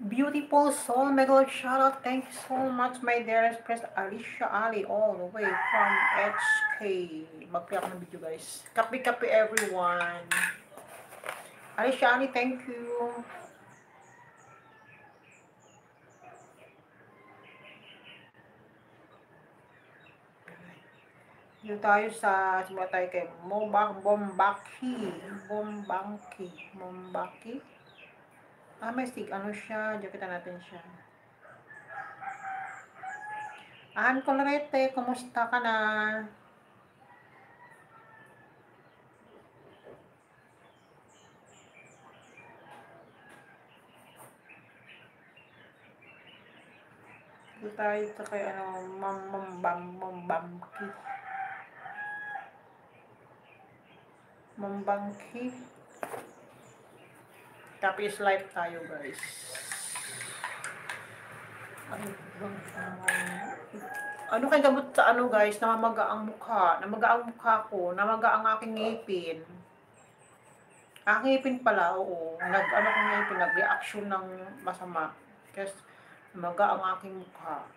Beautiful soul, mega love shout out. Thank you so much, my dearest friend Alicia Ali, all the way from HK. Mag-play ako ng video, guys. Kapi-kapi, everyone. Alicia Ali, thank you. Dito tayo sa, simula tayo kay Bombaki. May stick, ano siya, jaketan natin siya. Ahan Colorete, kumusta ka na? Dito tayo sa kay, Mambangki. Tapos live tayo, guys. Ano kay gamot sa ano, guys? Namamaga ang mukha. Namaga ang mukha ko. Namaga ang aking ngipin. Aking ngipin pala, oo. Nag-ano kong ngipin, nag-reaction ng masama. Kasi namaga ang aking mukha.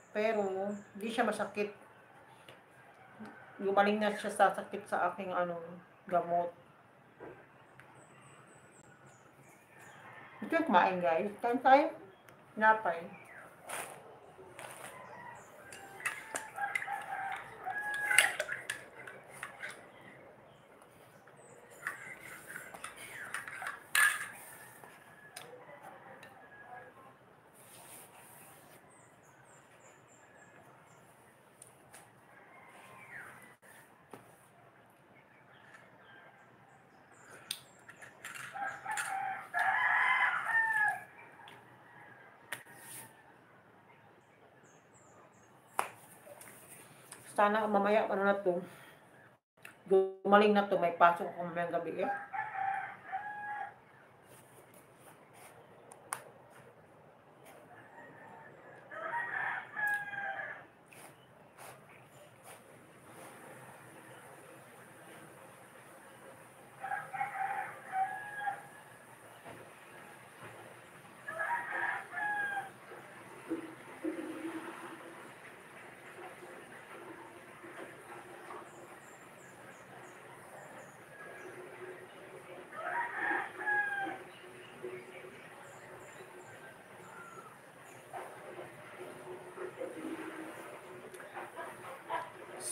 Pero, hindi siya masakit. Gumaling na siya sa sakit sa aking gamot. Ito yung kumain, guys. Kain tayo. Napay. Sana mamaya, ano na to, gumaling na to, may pasok ako mamayang gabi eh.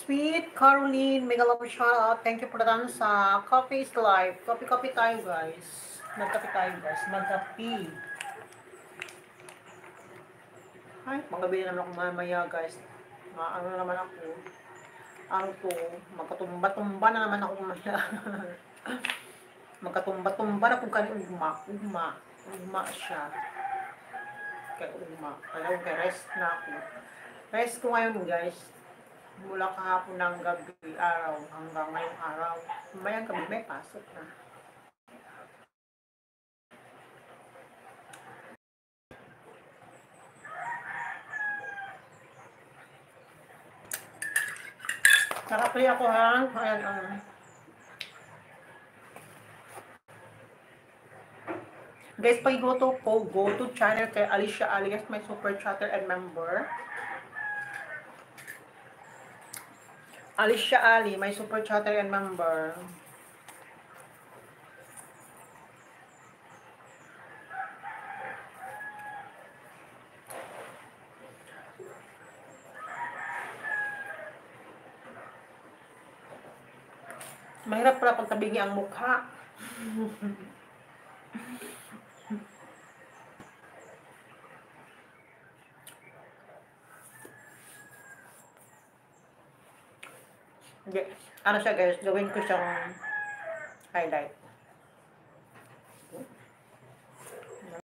Sweet Caroline, mega love shout out. Thank you for the sa Coffee is Life. Coffee tayo, guys. Magkape tayo, guys. Magkape. Ay, magabi naman ako mamaya, guys. Ano naman ako. Ano to, magkatumba-tumba na naman ako mamaya. Magkatumba-tumba na kung kani ugma siya. Kaya kay rest na ako. Rest ko ngayon, guys. Mula kahapon ng gabi, araw, hanggang ngayong araw. Mamayang gabi may pasok na. Naka-play ako, ha? Ayan, guys, go to channel kay Alicia alias my super chatter and member. Alicia Ali, my super chatter and member. Mahirap pala pagtabingi ang mukha. Ano siya, guys, gawin ko siyang highlight.